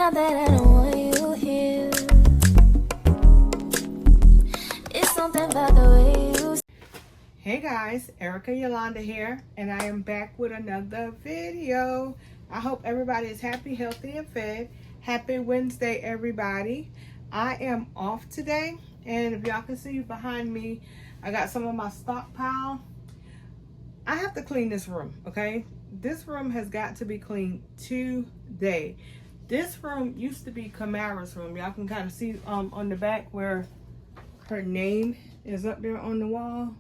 not that I don't want you here. It's something about the way you. Hey guys, Erica Yolanda here, and I am back with another video. I hope everybody is happy, healthy, and fed. Happy Wednesday, everybody. I am off today, and if y'all can see behind me, I got some of my stockpile. I have to clean this room, okay? This room has got to be cleaned today. This room used to be Kamara's room. Y'all can kind of see on the back where her name is up there on the wall.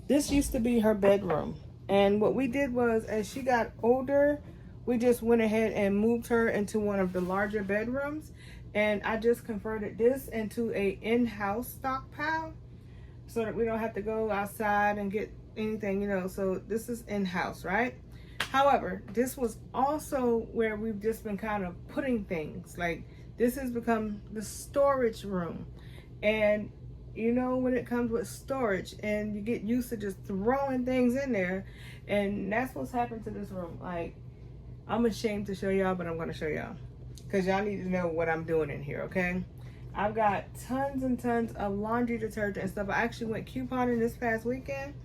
This used to be her bedroom. And what we did was, as she got older, we just went ahead and moved her into one of the larger bedrooms. And I just converted this into a in-house stockpile so that we don't have to go outside and get anything, you know. So this is in-house, right? However, this was also where we've just been kind of putting things. Like, this has become the storage room. And you know, when it comes with storage and you get used to just throwing things in there, and that's what's happened to this room. Like, I'm ashamed to show y'all, but I'm going to show y'all because y'all need to know what I'm doing in here, okay? I've got tons and tons of laundry detergent and stuff. I actually went couponing this past weekend,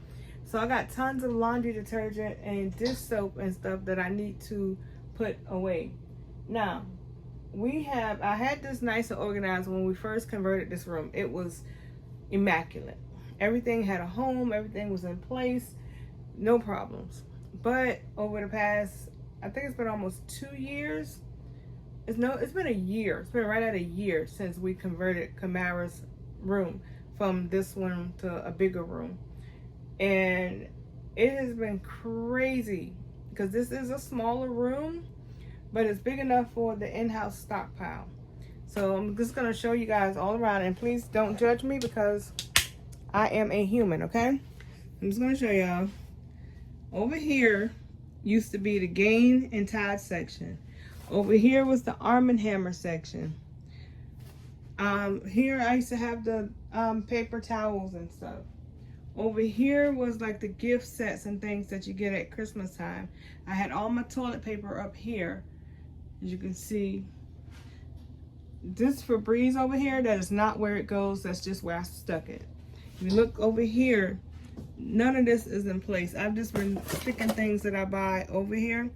so I got tons of laundry detergent and dish soap and stuff that I need to put away. Now, I had this nice and organized when we first converted this room. It was immaculate. Everything had a home, everything was in place, no problems. But over the past, I think it's been almost 2 years. It's been a year. It's been right at a year since we converted Kamara's room from this one to a bigger room. And it has been crazy because this is a smaller room, but it's big enough for the in-house stockpile. So I'm just going to show you guys all around, and please don't judge me because I am a human, okay? I'm just going to show y'all. Over here used to be the Gain and Tide section. Over here was the Arm & Hammer section. Here I used to have the paper towels and stuff. Over here was like the gift sets and things that you get at Christmas time. I had all my toilet paper up here, as you can see. This Febreze over here, that is not where it goes. That's just where I stuck it. If you look over here, none of this is in place. I've just been sticking things that I buy over here.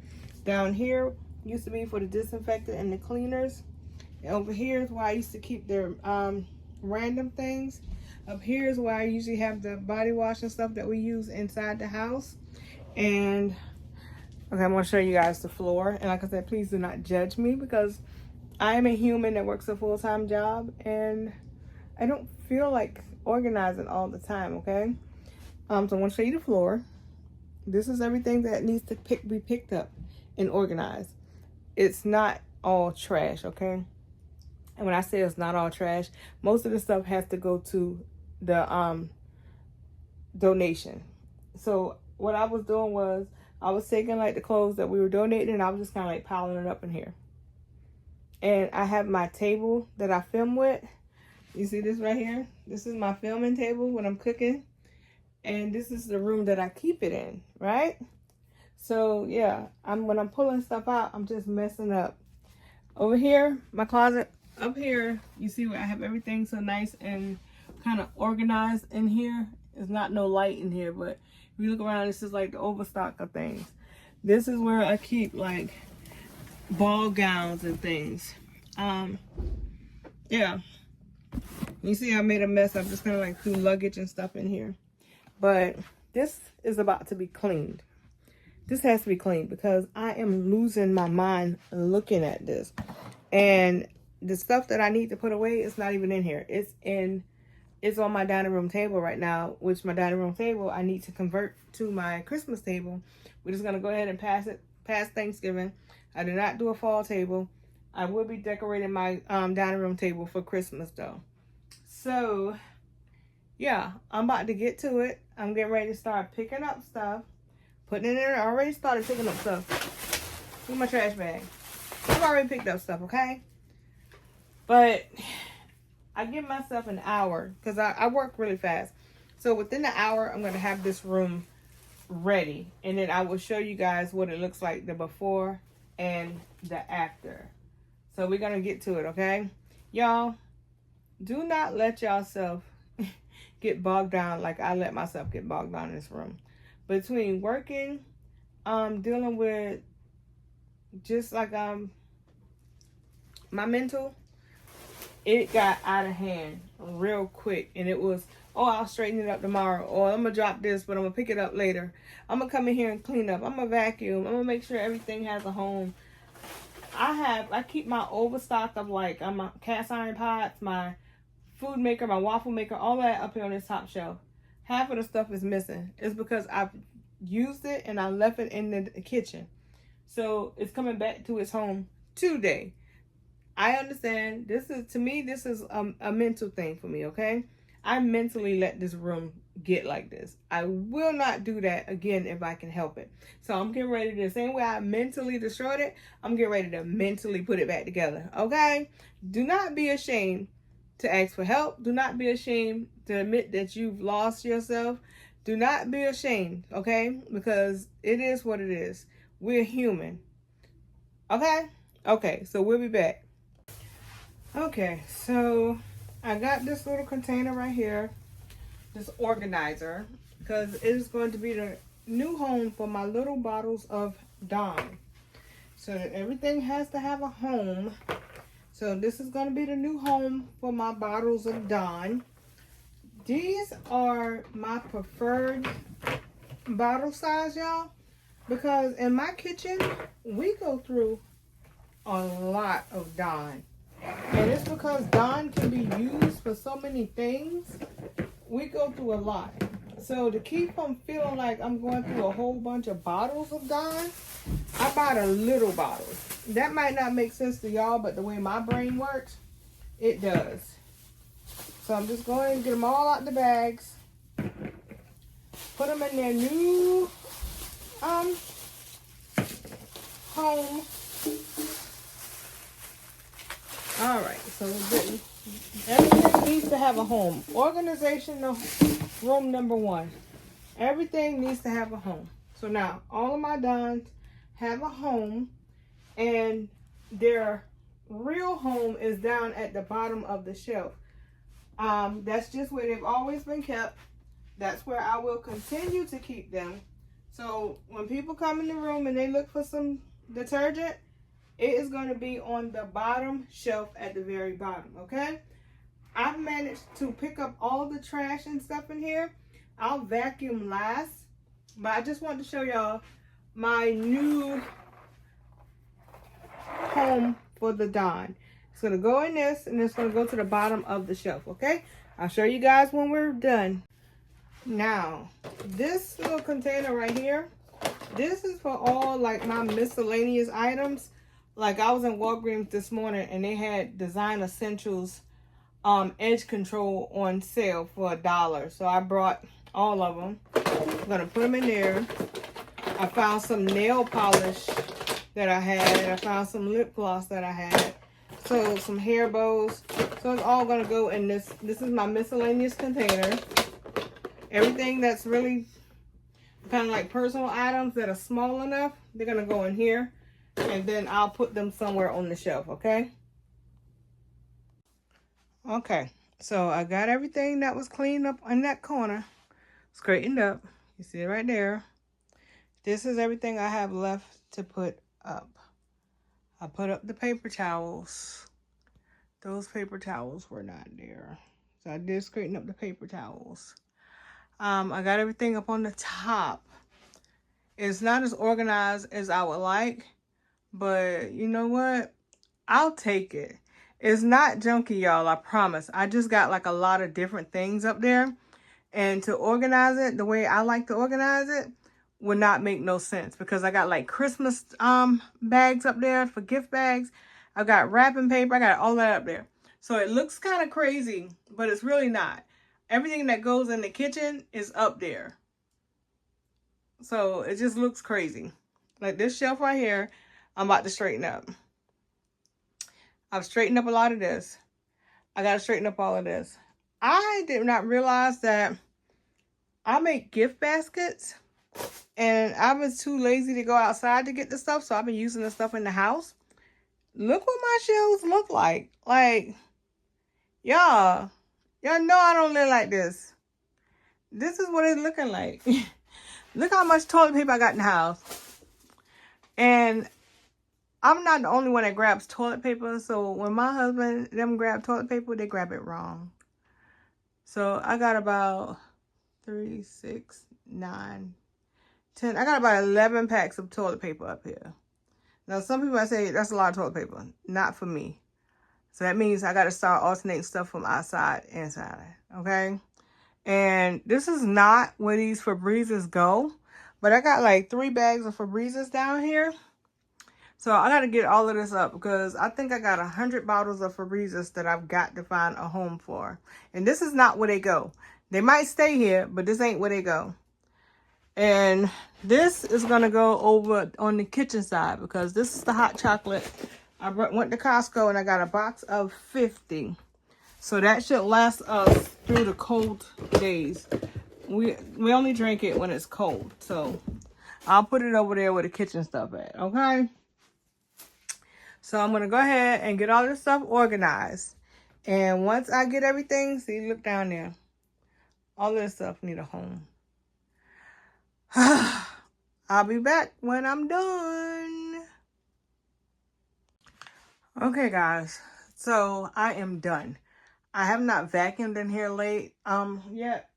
Down here used to be for the disinfectant and the cleaners. And over here is where I used to keep their random things. Up here is where I usually have the body wash and stuff that we use inside the house. And okay, I'm going to show you guys the floor. And like I said, please do not judge me because I am a human that works a full-time job, and I don't feel like organizing all the time, okay? So I want to show you the floor. This is everything that needs to be picked up and organized. It's not all trash, okay? And when I say it's not all trash, most of the stuff has to go to the donation. So what I was doing was I was taking like the clothes that we were donating, and I was just kind of like piling it up in here. And I have my table that I film with. You see this right here? This is my filming table when I'm cooking. And this is the room that I keep it in, right? So yeah, when I'm pulling stuff out, I'm just messing up. Over here, my closet, up here, you see where I have everything so nice and kind of organized in here. There's not no light in here, but if you look around, this is like the overstock of things. This is where I keep like ball gowns and things. Yeah, you see I made a mess. I'm just gonna like threw luggage and stuff in here, but this is about to be cleaned. This has to be cleaned because I am losing my mind looking at this, and the stuff that I need to put away is not even in here. It's on my dining room table right now, which my dining room table I need to convert to my Christmas table. We're just gonna go ahead and past Thanksgiving. I did not do a fall table. I will be decorating my dining room table for Christmas though. So yeah, I'm about to get to it. I'm getting ready to start picking up stuff, putting it in there. I already started picking up stuff. Look at my trash bag. I've already picked up stuff, okay? But I give myself an hour because I work really fast. So within the hour, I'm going to have this room ready. And then I will show you guys what it looks like the before and the after. So we're going to get to it, okay? Y'all, do not let yourself get bogged down like I let myself get bogged down in this room. Between working, dealing with just like my mental, it got out of hand real quick. And it was, oh, I'll straighten it up tomorrow. Or I'm going to drop this, but I'm going to pick it up later. I'm going to come in here and clean up. I'm going to vacuum. I'm going to make sure everything has a home. I keep my overstock of like my cast iron pots, my food maker, my waffle maker, all that up here on this top shelf. Half of the stuff is missing. It's because I've used it and I left it in the kitchen. So it's coming back to its home today. I understand. This is a mental thing for me, okay? I mentally let this room get like this. I will not do that again if I can help it. So I'm getting ready to, the same way I mentally destroyed it, I'm getting ready to mentally put it back together, okay? Do not be ashamed to ask for help. Do not be ashamed to admit that you've lost yourself. Do not be ashamed, okay? Because it is what it is. We're human, okay? Okay, so we'll be back. Okay, so I got this little container right here, this organizer, because it is going to be the new home for my little bottles of Dawn. So everything has to have a home. So this is going to be the new home for my bottles of Dawn. These are my preferred bottle size, y'all, because in my kitchen, we go through a lot of Dawn. And it's because Dawn can be used for so many things. We go through a lot. So to keep from feeling like I'm going through a whole bunch of bottles of Dawn, I bought a little bottle. That might not make sense to y'all, but the way my brain works, it does. So I'm just going to get them all out the bags. Put them in their new home. All right, so everything needs to have a home. Organizational room number 1. Everything needs to have a home. So now all of my Dons have a home, and their real home is down at the bottom of the shelf. That's just where they've always been kept. That's where I will continue to keep them. So when people come in the room and they look for some detergent, it is going to be on the bottom shelf at the very bottom, okay? I've managed to pick up all the trash and stuff in here. I'll vacuum last, but I just want to show y'all my new home for the Dawn. It's going to go in this, and it's going to go to the bottom of the shelf, okay? I'll show you guys when we're done. Now, this little container right here, this is for all like my miscellaneous items. Like I was in Walgreens this morning and they had Design Essentials edge control on sale for $1. So I brought all of them. I'm gonna put them in there. I found some nail polish that I had. I found some lip gloss that I had. So some hair bows. So it's all gonna go in this. This is my miscellaneous container. Everything that's really kind of like personal items that are small enough, they're gonna go in here. And then I'll put them somewhere on the shelf, okay? Okay, so I got everything that was cleaned up in that corner, straightened up. You see it right there. This is everything I have left to put up. I put up the paper towels. Those paper towels were not there. So I did straighten up the paper towels. I got everything up on the top. It's not as organized as I would like. But you know what? I'll take it. It's not junky, y'all, I promise. I just got like a lot of different things up there. And to organize it the way I like to organize it would not make no sense. Because I got like Christmas bags up there for gift bags. I got wrapping paper. I got all that up there. So it looks kind of crazy, but it's really not. Everything that goes in the kitchen is up there. So it just looks crazy. Like this shelf right here, I'm about to straighten up. I've straightened up a lot of this. I got to straighten up all of this. I did not realize that I make gift baskets. And I was too lazy to go outside to get the stuff. So I've been using the stuff in the house. look what my shelves look like. Like, y'all know I don't live like this. This is what it's looking like. Look how much toilet paper I got in the house. And I'm not the only one that grabs toilet paper. So when my husband, them grab toilet paper, they grab it wrong. So I got about 3, 6, 9, 10. I got about 11 packs of toilet paper up here. Now, some people might say that's a lot of toilet paper. Not for me. So that means I got to start alternating stuff from outside, inside. Okay? And this is not where these Febrezes go. But I got like 3 bags of Febrezes down here. So I got to get all of this up because I think I got 100 bottles of Febrezes that I've got to find a home for. And this is not where they go. They might stay here, but this ain't where they go. And this is going to go over on the kitchen side because this is the hot chocolate. I went to Costco and I got a box of 50. So that should last us through the cold days. We only drink it when it's cold. So I'll put it over there where the kitchen stuff at, okay? So I'm going to go ahead and get all this stuff organized. And once I get everything, see, look down there. All of this stuff need a home. I'll be back when I'm done. Okay, guys. So I am done. I have not vacuumed in here late yet.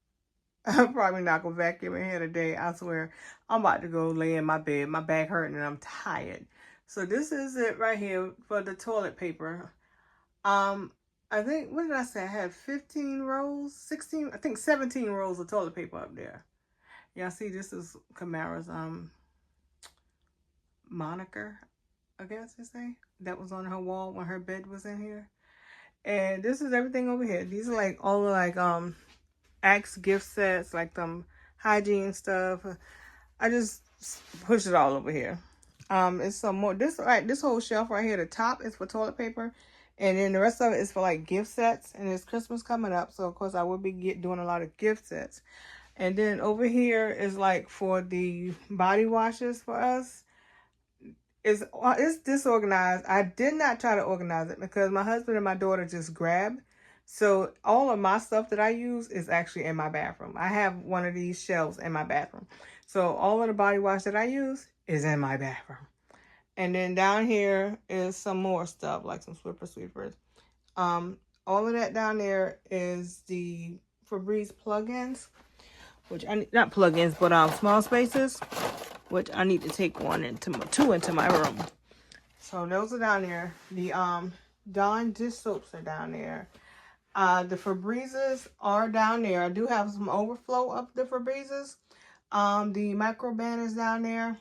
I'm probably not gonna vacuum in here today. I swear. I'm about to go lay in my bed. My back hurting and I'm tired. So this is it right here for the toilet paper. I think, what did I say? I had 15 rolls, 16, I think 17 rolls of toilet paper up there. Y'all see, this is Kamara's moniker, I guess you say, that was on her wall when her bed was in here. And this is everything over here. These are like all like Axe gift sets, like them hygiene stuff. I just pushed it all over here. It's some more. This whole shelf right here, the top is for toilet paper, and then the rest of it is for like gift sets. And it's Christmas coming up, so of course I will be doing a lot of gift sets. And then over here is like for the body washes for us. It's disorganized. I did not try to organize it because my husband and my daughter just grabbed. So all of my stuff that I use is actually in my bathroom. I have one of these shelves in my bathroom. So all of the body wash that I use is in my bathroom. And then down here is some more stuff like some Swiffer Sweepers. All of that down there is the Febreze plugins, which I not plugins, but small spaces, which I need to take two into my room. So those are down there. The Dawn dish soaps are down there. The Febrezes are down there. I do have some overflow of the Febrezes. The Microban is down there.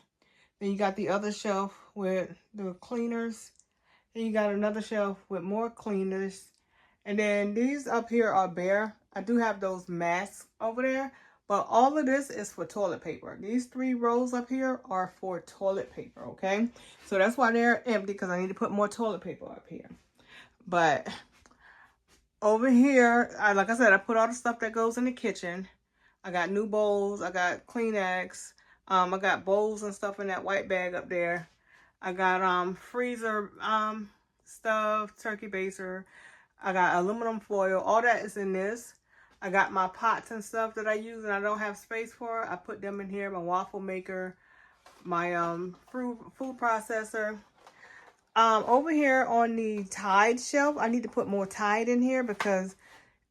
Then you got the other shelf with the cleaners. Then you got another shelf with more cleaners. And then these up here are bare. I do have those masks over there. But all of this is for toilet paper. These 3 rows up here are for toilet paper, okay? So that's why they're empty, because I need to put more toilet paper up here. But over here, like I said, I put all the stuff that goes in the kitchen. I got new bowls. I got Kleenex. I got bowls and stuff in that white bag up there. I got freezer stuff, turkey baster. I got aluminum foil. All that is in this. I got my pots and stuff that I use and I don't have space for. I put them in here. My waffle maker, my food processor. Over here on the Tide shelf, I need to put more Tide in here because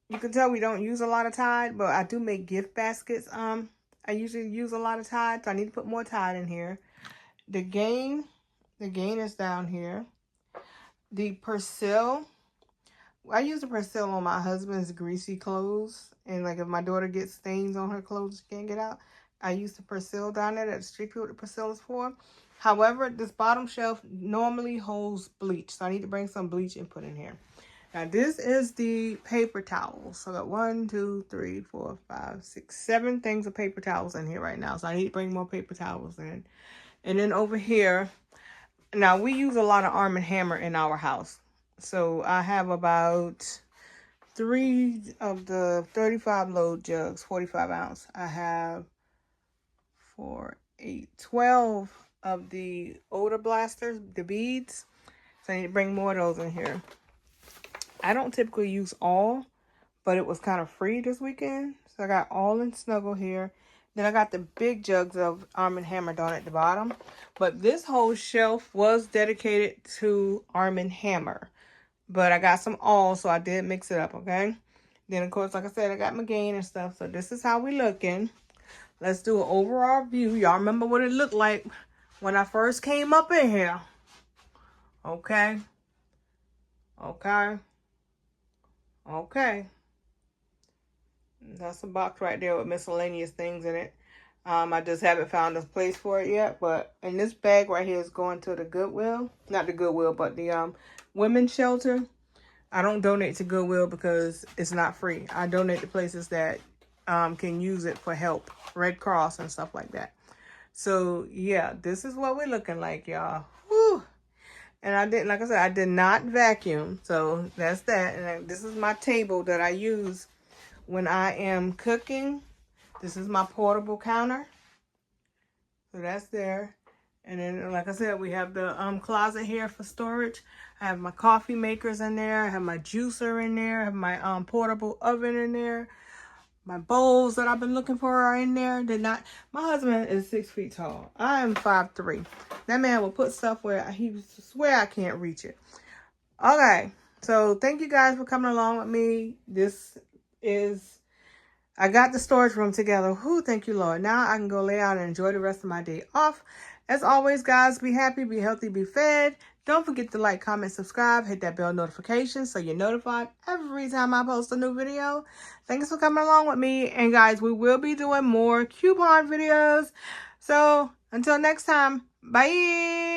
you can tell we don't use a lot of Tide, but I do make gift baskets. I usually use a lot of Tide, so I need to put more Tide in here. The Gain is down here. The Persil. I use the Persil on my husband's greasy clothes. And like if my daughter gets stains on her clothes she can't get out, I use the Persil down there. That's strictly what the Persil is for. However, this bottom shelf normally holds bleach. So I need to bring some bleach and put in here. Now this is the paper towels. So I got 1, 2, 3, 4, 5, 6, 7 things of paper towels in here right now. So I need to bring more paper towels in. And then over here, now we use a lot of Arm & Hammer in our house. So I have about 3 of the 35 load jugs, 45 ounce. I have 4, 8, 12 of the odor blasters, the beads. So I need to bring more of those in here. I don't typically use all, but it was kind of free this weekend. So I got all in Snuggle here. Then I got the big jugs of Arm & Hammer down at the bottom. But this whole shelf was dedicated to Arm & Hammer. But I got some all, so I did mix it up, okay? Then, of course, like I said, I got my gain and stuff. So this is how we looking. Let's do an overall view. Y'all remember what it looked like when I first came up in here. Okay. Okay. Okay. That's a box right there with miscellaneous things in it. I just haven't found a place for it yet. But in this bag right here is going to the Goodwill. Not the Goodwill, but the women's shelter. I don't donate to Goodwill because it's not free. I donate to places that can use it for help. Red Cross and stuff like that. So, yeah, this is what we're looking like, y'all. Whew. And I didn't, like I said, I did not vacuum. So, that's that. And this is my table that I use when I am cooking. This is my portable counter. So, that's there. And then, like I said, we have the closet here for storage. I have my coffee makers in there. I have my juicer in there. I have my portable oven in there. My bowls that I've been looking for are in there. My husband is 6 feet tall. I am 5'3". That man will put stuff where he swear I can't reach it. Okay, so thank you guys for coming along with me. I got the storage room together. Whew, thank you, Lord. Now I can go lay out and enjoy the rest of my day off. As always, guys, be happy, be healthy, be fed. Don't forget to like, comment, subscribe, hit that bell notification so you're notified every time I post a new video. Thanks for coming along with me. And guys, we will be doing more coupon videos. So until next time, bye.